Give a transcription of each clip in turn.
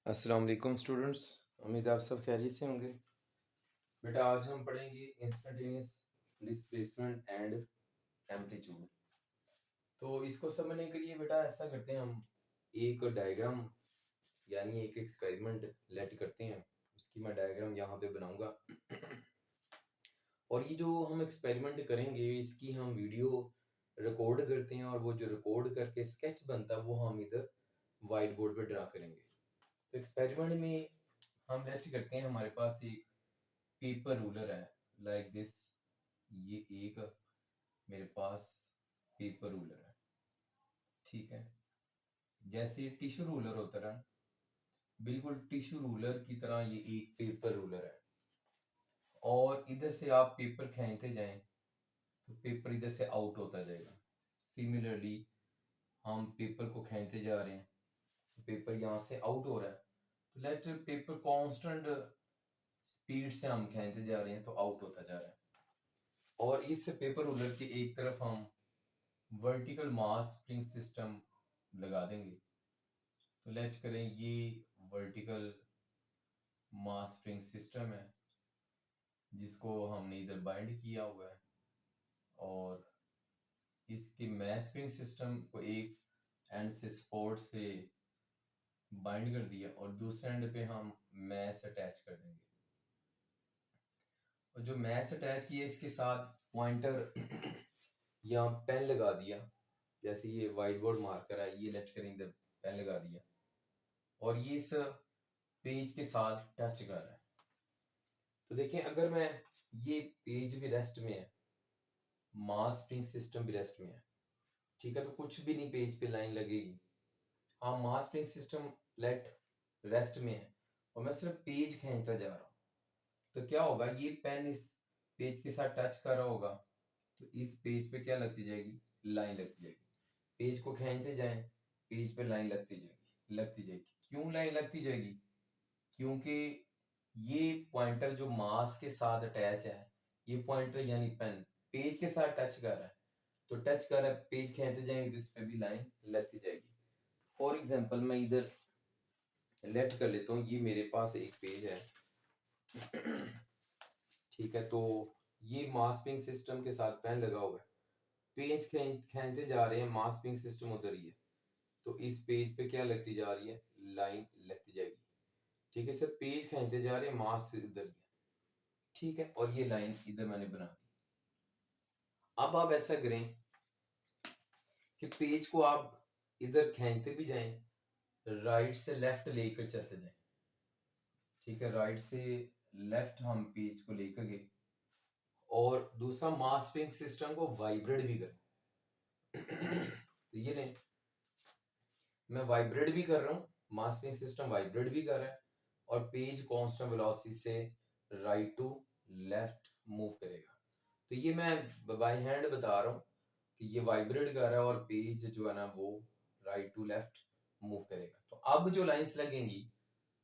अस्सलाम वालेकुम स्टूडेंट्स। उम्मीद है आप सब खैरियत से होंगे। बेटा आज हम पढ़ेंगे इंस्टेंटेनियस डिस्प्लेसमेंट एंड एम्पलीट्यूड। तो इसको समझने के लिए बेटा ऐसा करते हैं, हम एक डायग्राम यानी एक एक्सपेरिमेंट लेट करते हैं। उसकी मैं डायग्राम यहाँ पे बनाऊंगा और ये जो हम एक्सपेरिमेंट करेंगे इसकी हम वीडियो रिकॉर्ड करते हैं और वो जो रिकॉर्ड करके स्केच बनता है वो हम इधर वाइट बोर्ड पे ड्रा करेंगे। तो एक्सपेरिमेंट में हम लेट करते हैं, हमारे पास एक पेपर रूलर है लाइक दिस। ये एक मेरे पास पेपर रूलर है, ठीक है। जैसे टिश्यू रूलर होता है, बिल्कुल टिश्यू रूलर की तरह ये एक पेपर रूलर है। और इधर से आप पेपर खींचते जाएं तो पेपर इधर से आउट होता जाएगा। सिमिलरली हम पेपर को खींचते जा रहे हैं तो पेपर यहाँ से आउट हो रहा है। तो लेट पेपर कांस्टेंट स्पीड से हम खींचते जा रहे हैं तो आउट होता जा रहा है। और इस पेपर रूलर की एक तरफ हम वर्टिकल मास स्प्रिंग सिस्टम लगा देंगे। तो लेट करें ये वर्टिकल मास स्प्रिंग सिस्टम है जिसको हमने इधर बाइंड किया हुआ है, और इसके मैस स्प्रिंग सिस्टम को एक एंड से सपोर्ट से बाइंड कर दिया और दूसरे एंड पे हम मैस अटैच कर देंगे। और जो मैस अटैच किया इसके साथ पॉइंटर या पेन लगा दिया। जैसे ये व्हाइट बोर्ड मार्कर है, ये लेट करें इधर पेन लगा दिया और ये इस पेज के साथ टच कर रहा है। तो देखें, अगर मैं ये पेज भी रेस्ट में है, मास स्प्रिंग सिस्टम भी रेस्ट में है, ठीक है, तो कुछ भी नहीं पेज पे लाइन लगेगी। हाँ, मास स्प्रिंग सिस्टम लेट रेस्ट में है और मैं सिर्फ पेज खींचता जा रहा हूँ। तो क्या होगा, ये पेन इस पेज के साथ टच कर रहा होगा तो इस पेज पे क्या लगती जाएगी, लाइन लगती जाएगी। पेज को खींचते जाएं, पेज पे लाइन लगती जाएगी। क्यों लाइन लगती जाएगी? क्योंकि ये पॉइंटर जो मास के साथ अटैच है, ये पॉइंटर यानी पेन पेज के साथ टच कर रहा है, तो टच कर रहा है, पेज खींचते जाएंगे तो इस पे भी लाइन लगती जाएगी। फॉर एग्जांपल मैं इधर लेट कर लेता हूँ, ये मेरे पास एक पेज है ठीक है। तो ये मास्किंग सिस्टम के साथ पेन लगा हुआ है, पेज खींचते जा रहे हैं, मास्किंग सिस्टम उधर ही है, तो इस पेज पे क्या लगती जा रही है, लाइन लगती जाएगी। ठीक है सर, पेज खींचते जा रहे हैं, मास इधर ही है, ठीक है, और ये लाइन इधर मैंने बना दी। अब आप ऐसा करें कि पेज को आप इधर खींचते भी जाएं, राइट से लेफ्ट लेकर चलते जाएं, ठीक है, राइट से लेफ्ट हम पेज को लेकर गए और दूसरा मास्किंग सिस्टम को वाइब्रेट भी करें तो ये लें, मैं वाइब्रेट भी कर रहा हूँ, मास्किंग सिस्टम वाइब्रेट भी कर रहा है और पेज कांस्टेंट वेलोसिटी से राइट टू लेफ्ट मूव करेगा। तो ये मैं बाय हैंड बता रहा हूँ कि ये वाइब्रेट कर रहा है और पेज जो है ना वो राइट टू लेफ्ट मूव करेगा। तो अब जो लाइंस लगेंगी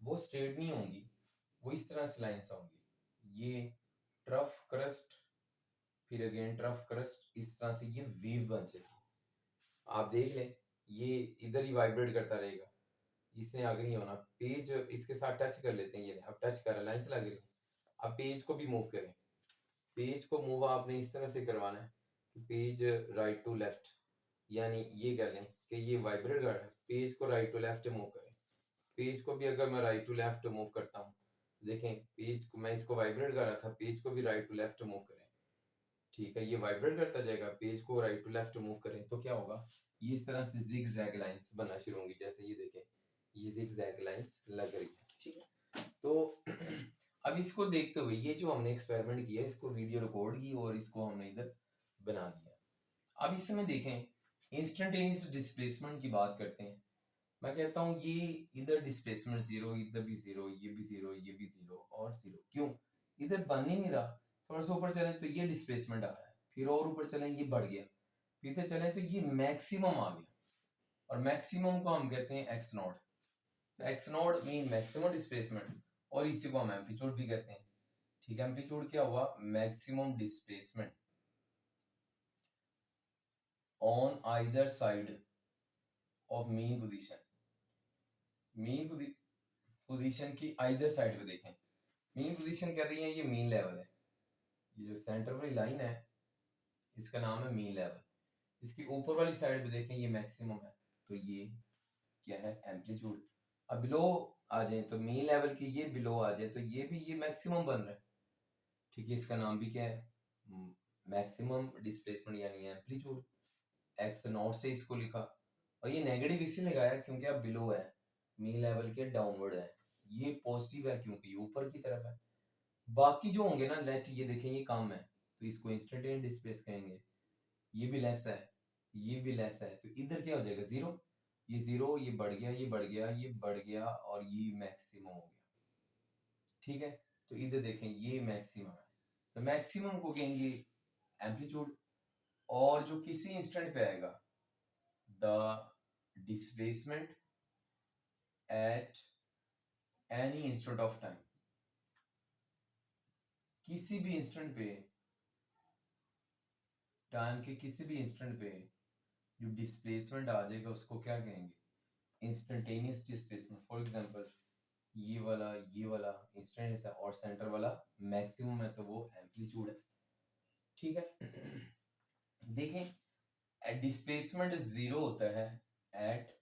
वो स्ट्रेट नहीं होंगी, वो इस तरह से लाइंस होंगी, ये ट्रफ क्रस्ट, फिर अगेन ट्रफ क्रस्ट, इस तरह से ये वेव बन जाएगी। आप देख लें, ये इधर ही वाइब्रेट करता रहेगा, इसने आगे नहीं होना। पेज इसके साथ टच कर लेते हैं, ये अब टच कर रहा है, लाइंस लग रही। अब पेज को भी मूव करें, पेज को मूव आपने इस तरह से करवाना है कि पेज राइट टू लेफ्ट, यानी ये कह लें कि ये वाइब्रेट कर रहा है, पेज को राइट टू लेफ्ट मूव करें। पेज को भी अगर मैं राइट टू लेफ्ट मूव करता हूँ, देखें पेज को मैं इसको वाइब्रेट कर रहा था, पेज को भी राइट टू लेफ्ट मूव करें, ठीक है, ये वाइब्रेट करता जाएगा। पेज को राइट टू लेफ्ट मूव करें तो क्या होगा, ये इस तरह से जिग जैग लाइंस बनना शुरू होंगी। जैसे ये देखें, ये जिग जैग लाइंस लग रही है, ठीक है। तो अब इसको देखते हुए ये जो हमने एक्सपेरिमेंट किया, इसको वीडियो रिकॉर्ड की और इसको हमने इधर बना दिया। अब इसमें देखें, इंस्टेंटेनियस डिस्प्लेसमेंट की बात करते हैं। मैं कहता हूँ ये इधर डिस्प्लेसमेंट जीरो, इधर भी जीरो, ये भी जीरो, ये भी जीरो और जीरो। क्यों? इधर बन ही नहीं रहा। थोड़ा सा ऊपर चले तो ये डिस्प्लेसमेंट आ रहा है, फिर और ऊपर चले ये बढ़ गया, फिर इधर चले तो ये मैक्सिमम आ गया, और मैक्सिमम को हम कहते हैं x not. X not mean maximum displacement, और इसी को हम एम्पलीट्यूड भी कहते हैं, ठीक है। एम्पलीट्यूड क्या हुआ, maximum displacement on either side of mean position. Mean position की आइदर साइड पे देखें, मीन पोजीशन कह रही है ये मीन लेवल है, ये जो सेंटर वाली लाइन है इसका नाम है मीन लेवल। इसकी ऊपर वाली साइड पे देखें ये मैक्सिमम है, तो ये क्या है एम्पलीट्यूड। अब बिलो आ जाए तो मीन लेवल की ये बिलो आ जाए तो ये भी ये मैक्सिमम बन रहा है, ठीक है। इसका नाम भी क्या है मैक्सिमम डिस्प्लेसमेंट यानी एम्पलीट्यूड। एक्स नॉट से इसको लिखा, और ये नेगेटिव इसलिए लगाया क्योंकि अब बिलो है, मीन लेवल के डाउनवर्ड है। ये पॉजिटिव है क्योंकि ये ऊपर की तरफ है। बाकी जो होंगे ना लेट, ये देखें ये कम है तो इसको इंस्टेंटेनियस डिस्प्लेस कहेंगे, ये भी लेस है, ये भी लेस है, तो इधर क्या हो जाएगा जीरो। ये जीरो, ये बढ़ गया, ये बढ़ गया, ये बढ़ गया, और ये मैक्सिमम हो गया, ठीक है। तो इधर देखें ये मैक्सिमम है, तो मैक्सिमम को कहेंगे एम्पलीट्यूड। और जो किसी इंस्टेंट पे आएगा the displacement at any instant of time, किसी भी इंस्टेंट पे, टाइम के किसी भी इंस्टेंट पे जो डिस्प्लेसमेंट आ जाएगा उसको क्या कहेंगे, इंस्टेंटेनियस डिस्प्लेसमेंट। फॉर एग्जांपल ये वाला इंस्टेंटेनियस है और सेंटर वाला मैक्सिमम है, तो वो एम्पलीट्यूड है, ठीक है। देखें डिस्प्लेसमेंट जीरो होता है एट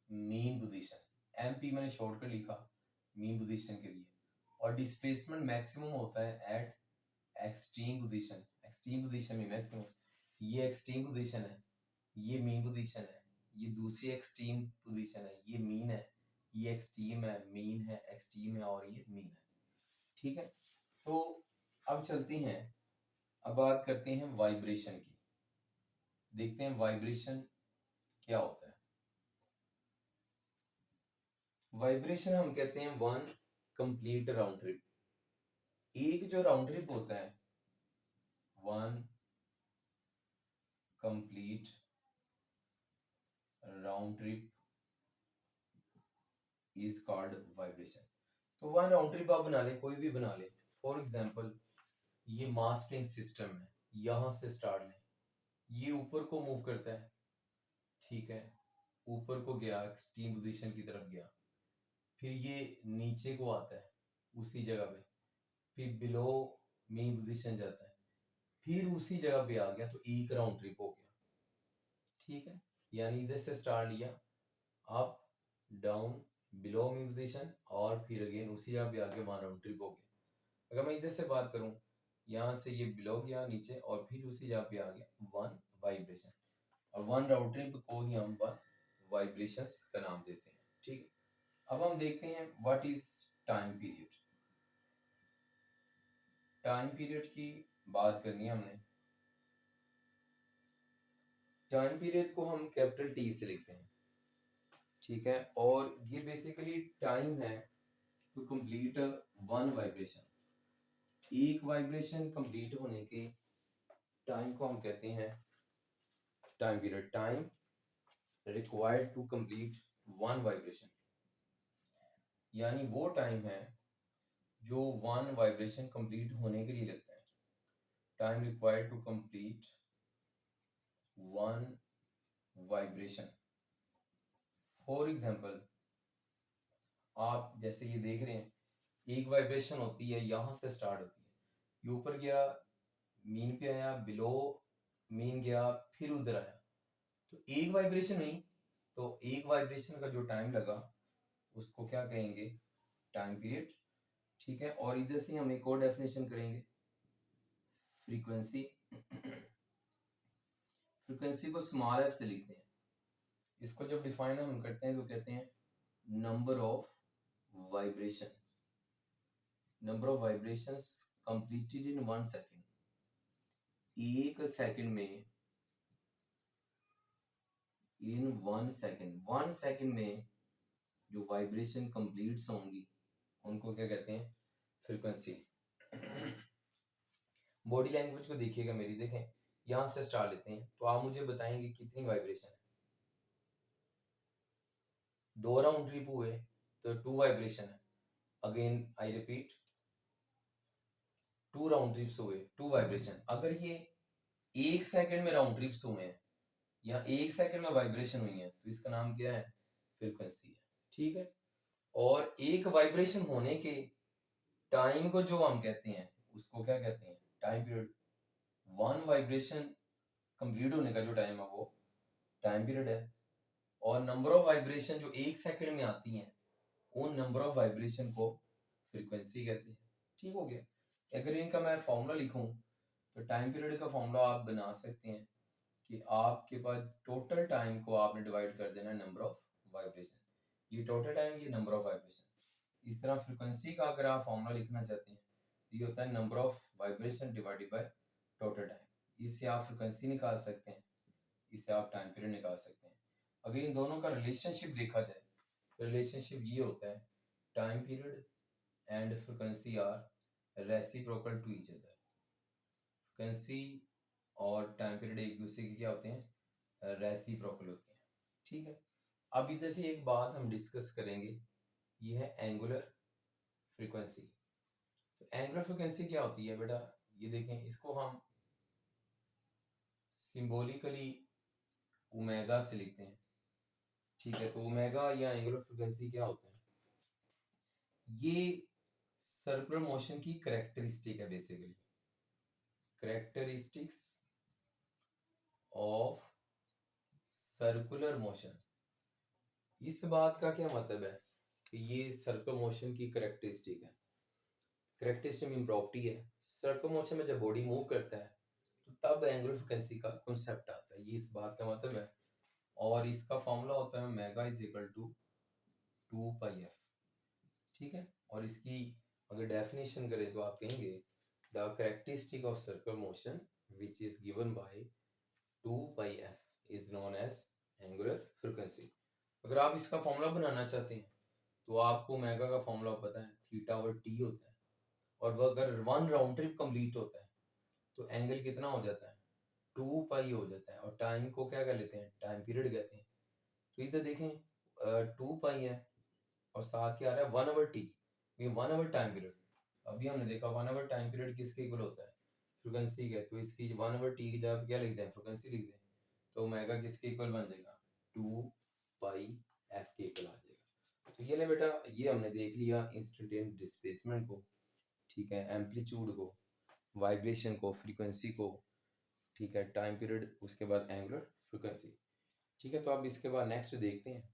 मीन पोजीशन, एमपी मैंने शॉर्ट कर लिखा मीन पोजीशन के लिए, और डिस्प्लेसमेंट मैक्सिमम होता है eight extreme position, extreme position में मैक्सिमम। ये एक्सट्रीम पोजीशन है, ये मीन पोजीशन है, ये दूसरी एक्सट्रीम पोजीशन है, ये मीन है, ये एक्सट्रीम है, मीन है, एक्सट्रीम है, और ये मीन है, ठीक है। तो अब चलते हैं, अब बात करते हैं वाइब्रेशन की, देखते हैं वाइब्रेशन क्या होता है। वाइब्रेशन हम कहते हैं वन कंप्लीट राउंड ट्रिप, एक जो राउंड ट्रिप होता है, one complete round trip is called vibration. तो वन राउंड ट्रिप आप बना ले, कोई भी बना ले। फॉर एग्जांपल ये मास स्प्रिंग सिस्टम है, यहां से स्टार्ट लें, ये ऊपर को मूव करता है, ठीक है, ऊपर को गया, एक्सट्रीम पोजीशन की तरफ गया, फिर ये नीचे को आता है उसी जगह पे, फिर बिलो मेन पोजीशन जाता है, फिर उसी जगह पे आ गया, तो एक राउंड ट्रिप हो गया, ठीक है। यानी इधर से स्टार्ट लिया, up down below main position, और फिर अगेन उसी जगह पे आके वन राउंड ट्रिप हो गया। अगर मैं इधर से बात करूं, यहाँ से ये बिलो गया नीचे और फिर उसी जगह पे आ गया, वन वाइब्रेशन, और वन राउंड ट्रिप को ही हम वन वाइब्रेशंस का नाम देते हैं, ठीक है। अब हम देखते हैं what is time period. Time period की बात करनी है हमने, टाइम पीरियड को हम कैपिटल टी से लिखते हैं, ठीक है, और ये बेसिकली टाइम है टू कंप्लीट वन वाइब्रेशन, एक वाइब्रेशन कंप्लीट होने के टाइम को हम कहते हैं time period. Time required to complete one vibration, यानी वो टाइम है जो वन वाइब्रेशन कंप्लीट होने के लिए लगता है। Time required to complete one vibration. For example आप जैसे ये देख रहे हैं, एक वाइब्रेशन होती है, यहां से स्टार्ट होती है, ये ऊपर गया, मीन पे आया, बिलो मीन गया, फिर उधर आया, तो एक वाइब्रेशन हुई, तो एक वाइब्रेशन का जो टाइम लगा उसको क्या कहेंगे, टाइम पीरियड, ठीक है। और इधर से हम एक और डेफिनेशन करेंगे, फ्रीक्वेंसी। फ्रीक्वेंसी को स्मॉल एफ से लिखते हैं, इसको जब डिफाइन हम करते हैं तो कहते हैं number of vibrations, number of vibrations completed in one second, एक सेकंड में, इन वन सेकंड में जो वाइब्रेशन कंप्लीट्स होंगी उनको क्या कहते हैं, फ्रीक्वेंसी। बॉडी लैंग्वेज को देखिएगा मेरी, देखें यहां से स्टार्ट लेते हैं, तो आप मुझे बताएंगे कितनी वाइब्रेशन है। दो राउंड ट्रिप हुए तो टू वाइब्रेशन है, again I repeat, two round trips हुए टू वाइब्रेशन। अगर ये एक सेकंड में राउंड ट्रिप्स हुए हैं या एक सेकंड में वाइब्रेशन हुई है, तो इसका नाम क्या है, फ्रीक्वेंसी है, ठीक है। और एक वाइब्रेशन होने के टाइम को जो हम कहते हैं उसको क्या कहते हैं, time period. One vibration complete होने का जो टाइम है वो टाइम पीरियड है। और नंबर ऑफ वाइब्रेशन जो एक सेकंड में आती हैं उन नंबर ऑफ वाइब्रेशन को फ्रीक्वेंसी कहते हैं। ठीक हो गया। अगर इनका मैं फॉर्मूला लिखूं तो टाइम पीरियड का फॉर्मूला आप बना सकते हैं कि आपके पास टोटल टाइम को आपने डिवाइड कर देना नंबर ऑफ वाइब्रेशन। ये टोटल टाइम, ये नंबर ऑफ वाइब्रेशन। इस तरह फ्रीक्वेंसी का अगर आप फॉर्मूला लिखना चाहते हैं तो ये होता है number of vibration divided by total time. इससे आप फ्रीक्वेंसी निकाल सकते हैं, इससे आप टाइम पीरियड निकाल सकते हैं। अगर इन दोनों का रिलेशनशिप देखा जाए तो रिलेशनशिप ये होता है, time period and frequency are reciprocal to each other. Frequency और टाइम पीरियड एक दूसरे के क्या होते हैं, रेसिप्रोकल होते हैं। ठीक है। अब इधर से एक बात हम डिस्कस करेंगे, ये है एंगुलर फ्रीक्वेंसी। तो एंगुलर फ्रीक्वेंसी क्या होती है बेटा, ये देखें, इसको हम सिंबॉलिकली ओमेगा से लिखते हैं। ठीक है। तो ओमेगा या एंगुलर फ्रीक्वेंसी क्या होता है, ये सर्कुलर मोशन की करेक्टरिस्टिक है basically, characteristics of circular motion. इस बात का क्या मतलब है कि ये सर्कुलर मोशन की करेक्टरिस्टिक है। करेक्टरिस्टिक मीन प्रॉपर्टी है। सर्कुलर मोशन में जब बॉडी मूव करता है तो तब एंगुलर फ्रीक्वेंसी का कॉन्सेप्ट आता है, ये इस बात का मतलब है। और इसका फॉर्मूला होता है omega is equal to 2 pi F. ठीक है। और इसकी अगर डेफिनेशन करें तो आप कहेंगे the characteristic of circular motion which is given by 2 pi F is known as angular frequency. अगर आप इसका फॉर्मूला बनाना चाहते हैं तो आपको मेगा का फॉर्मूला पता है, थीटा ओवर टी होता है। और वह अगर वन राउंड ट्रिप कंप्लीट होता है तो एंगल कितना हो जाता है, 2 पाई हो जाता है। और टाइम को क्या कर लेते हैं, टाइम पीरियड कहते हैं। तो इधर देखें 2 पाई है और साथ क्या आ रहा है 1 आवर टी, ये 1 आवर टाइम पीरियड। अभी हमने देखा 1 आवर टाइम पीरियड किसके इक्वल होता है, फ्रीक्वेंसी के। तो इसकी 1 आवर टी की जगह क्या लिख दें, फ्रीक्वेंसी लिख दें। तो ओमेगा किसके इक्वल बन जाएगा, 2 पाई एफ के इक्वल आ जाएगा। तो ये ले बेटा, ये हमने देख लिया इंस्टेंटेनियस डिस्प्लेसमेंट को, ठीक है, एम्पलीट्यूड को, वाइब्रेशन को, फ्रीक्वेंसी को, ठीक है, टाइम पीरियड, उसके बाद एंगुलर फ्रीक्वेंसी। ठीक है। तो अब इसके बाद नेक्स्ट देखते हैं